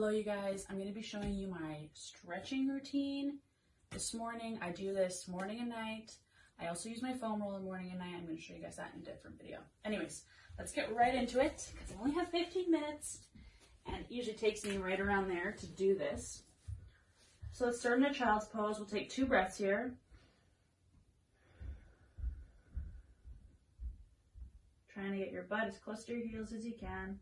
Hello you guys, I'm going to be showing you my stretching routine. This morning, I do this morning and night. I also use my foam roller morning and night. I'm going to show you guys that in a different video. Anyways, let's get right into it because I only have 15 minutes and it usually takes me right around there to do this. So let's start in a child's pose. We'll take 2 breaths here. Trying to get your butt as close to your heels as you can.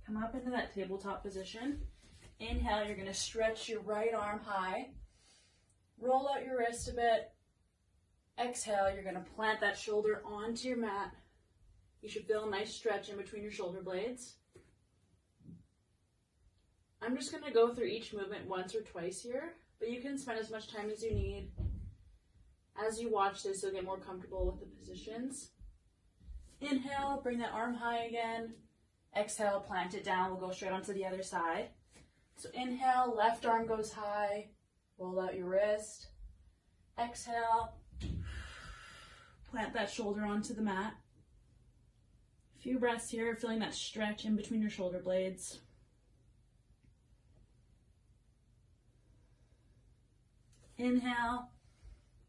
Come up into that tabletop position. Inhale, you're going to stretch your right arm high. Roll out your wrist a bit. Exhale, you're going to plant that shoulder onto your mat. You should feel a nice stretch in between your shoulder blades. I'm just going to go through each movement once or twice here, but you can spend as much time as you need. As you watch this, you'll get more comfortable with the positions. Inhale, bring that arm high again. Exhale, plant it down. We'll go straight onto the other side. So inhale, left arm goes high. Roll out your wrist. Exhale, plant that shoulder onto the mat. A few breaths here, feeling that stretch in between your shoulder blades. Inhale,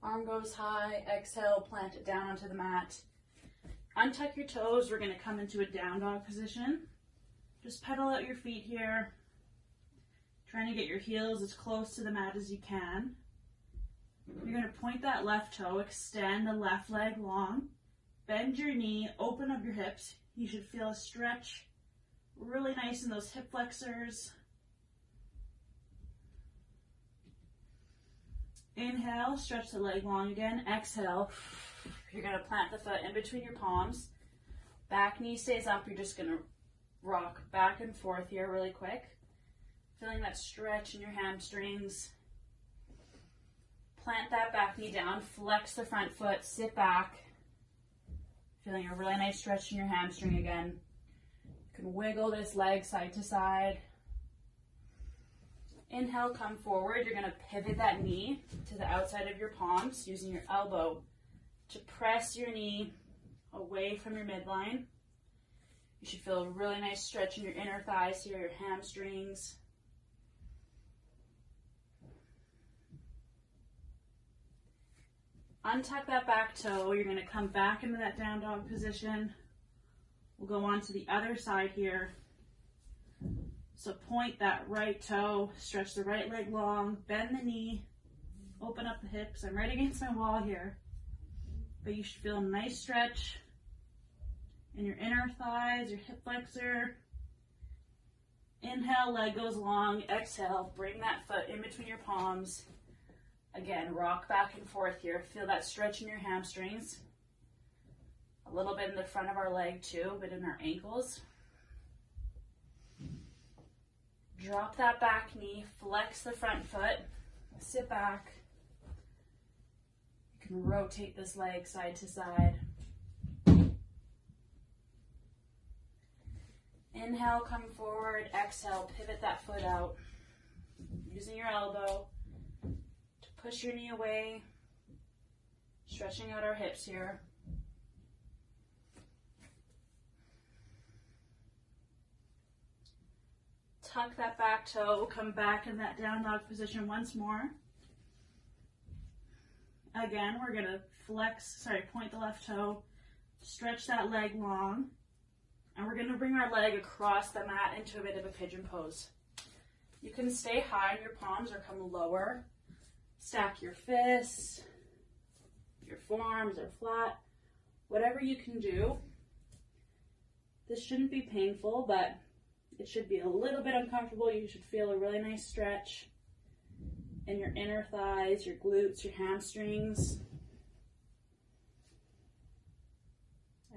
arm goes high. Exhale, plant it down onto the mat. Untuck your toes. We're going to come into a down dog position. Just pedal out your feet here. Trying to get your heels as close to the mat as you can. You're going to point that left toe, extend the left leg long. Bend your knee, open up your hips. You should feel a stretch really nice in those hip flexors. Inhale, stretch the leg long again. Exhale. You're going to plant the foot in between your palms. Back knee stays up. You're just going to rock back and forth here really quick. Feeling that stretch in your hamstrings. Plant that back knee down. Flex the front foot. Sit back. Feeling a really nice stretch in your hamstring again. You can wiggle this leg side to side. Inhale, come forward. You're going to pivot that knee to the outside of your palms using your elbow to press your knee away from your midline. You should feel a really nice stretch in your inner thighs here, your hamstrings. Untuck that back toe. You're going to come back into that down dog position. We'll go on to the other side here. So point that right toe, stretch the right leg long, bend the knee, open up the hips. I'm right against my wall here. But you should feel a nice stretch in your inner thighs, your hip flexor. Inhale, leg goes long. Exhale, bring that foot in between your palms. Again, rock back and forth here. Feel that stretch in your hamstrings. A little bit in the front of our leg too, but in our ankles. Drop that back knee, flex the front foot, sit back. You can rotate this leg side to side. Inhale, come forward. Exhale, pivot that foot out. Using your elbow to push your knee away. Stretching out our hips here. Tuck that back toe, come back in that down dog position once more. Again, we're going to point the left toe, stretch that leg long, and we're going to bring our leg across the mat into a bit of a pigeon pose. You can stay high in your palms or come lower. Stack your fists, your forearms are flat, whatever you can do. This shouldn't be painful, but it should be a little bit uncomfortable. You should feel a really nice stretch in your inner thighs, your glutes, your hamstrings.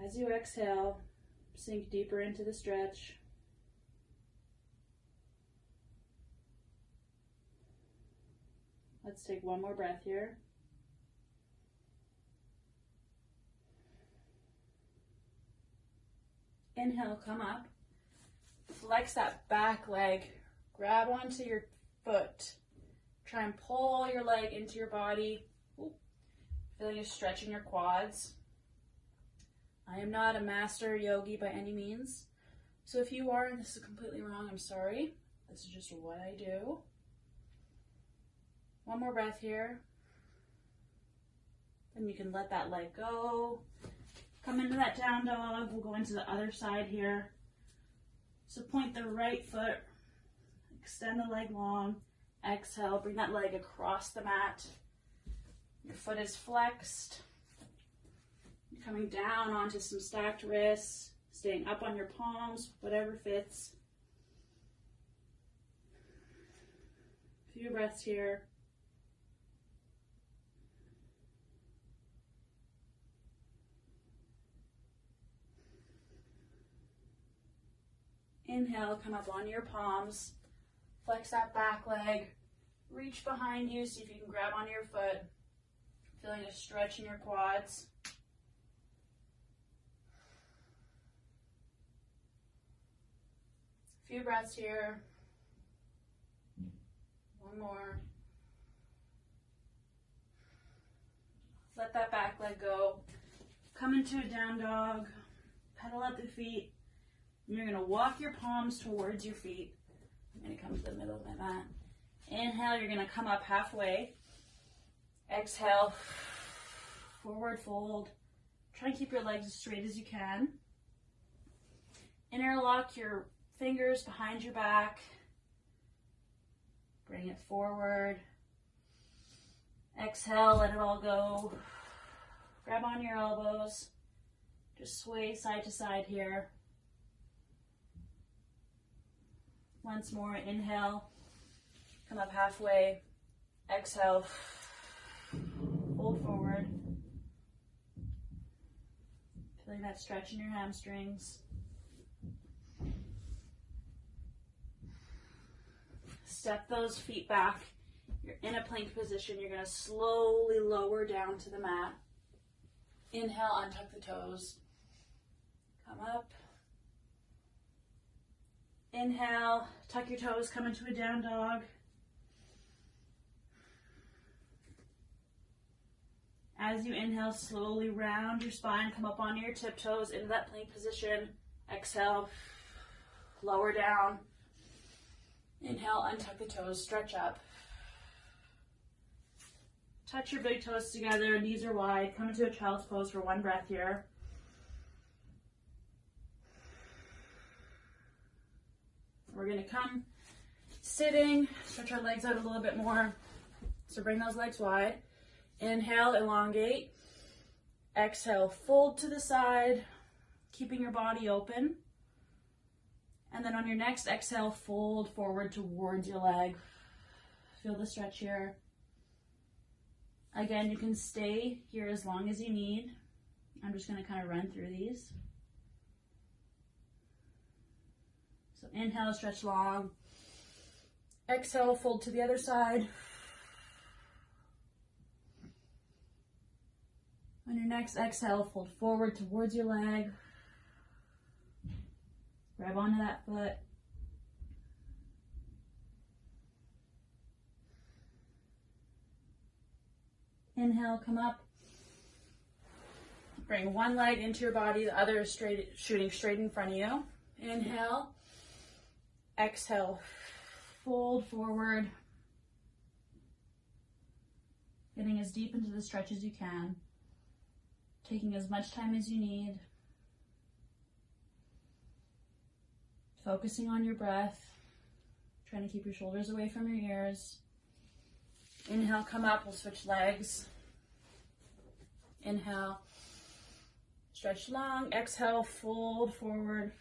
As you exhale, sink deeper into the stretch. Let's take one more breath here. Inhale, come up. Flex that back leg. Grab onto your foot. Try and pull your leg into your body. Ooh. Feeling a stretch in your quads. I am not a master yogi by any means. So if you are and this is completely wrong, I'm sorry. This is just what I do. One more breath here. Then you can let that leg go. Come into that down dog. We'll go into the other side here. So point the right foot, extend the leg long, exhale, bring that leg across the mat. Your foot is flexed. You're coming down onto some stacked wrists, staying up on your palms, whatever fits. A few breaths here. Inhale, come up on your palms, flex that back leg, reach behind you, see if you can grab onto your foot, feeling a stretch in your quads. A few breaths here. One more. Let that back leg go. Come into a down dog, pedal up the feet. You're going to walk your palms towards your feet. I'm going to come to the middle of my mat. Inhale, you're going to come up halfway. Exhale, forward fold. Try and keep your legs as straight as you can. Interlock your fingers behind your back. Bring it forward. Exhale, let it all go. Grab on your elbows. Just sway side to side here. Once more, inhale, come up halfway, exhale, fold forward. Feeling that stretch in your hamstrings. Step those feet back. You're in a plank position. You're going to slowly lower down to the mat. Inhale, untuck the toes. Come up. Inhale, tuck your toes, come into a down dog. As you inhale, slowly round your spine, come up onto your tiptoes into that plank position. Exhale, lower down. Inhale, untuck the toes, stretch up. Touch your big toes together, knees are wide. Come into a child's pose for one breath here. We're going to come sitting, stretch our legs out a little bit more. So bring those legs wide. Inhale, elongate. Exhale, fold to the side, keeping your body open. And then on your next exhale, fold forward towards your leg. Feel the stretch here. Again, you can stay here as long as you need. I'm just going to kind of run through these. So inhale, stretch long. Exhale, fold to the other side. On your next exhale, fold forward towards your leg. Grab onto that foot. Inhale, come up. Bring one leg into your body, the other is shooting straight in front of you. Inhale. Exhale, fold forward. Getting as deep into the stretch as you can. Taking as much time as you need. Focusing on your breath. Trying to keep your shoulders away from your ears. Inhale, come up, we'll switch legs. Inhale, stretch long. Exhale, fold forward.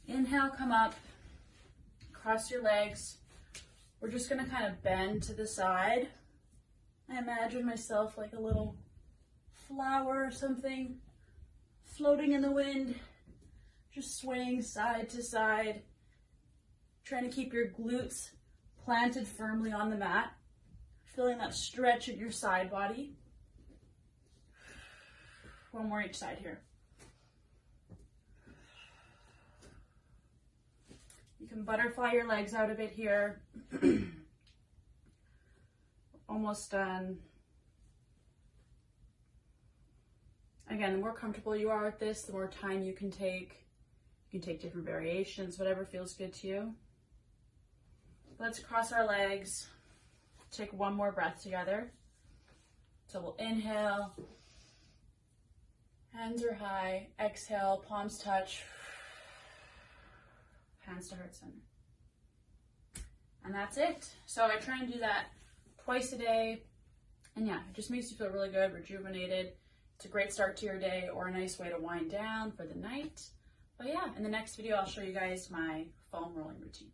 Inhale, come up, cross your legs. We're just gonna kind of bend to the side. I imagine myself like a little flower or something, floating in the wind, just swaying side to side, trying to keep your glutes planted firmly on the mat, feeling that stretch in your side body. One more each side here. You can butterfly your legs out a bit here. Almost done. Again, the more comfortable you are with this, the more time you can take. You can take different variations, whatever feels good to you. Let's cross our legs. Take one more breath together. So we'll inhale. Hands are high. Exhale, palms touch. Hands to heart center. And that's it. So I try and do that twice a day. And yeah, it just makes you feel really good, rejuvenated. It's a great start to your day or a nice way to wind down for the night. But yeah, in the next video, I'll show you guys my foam rolling routine.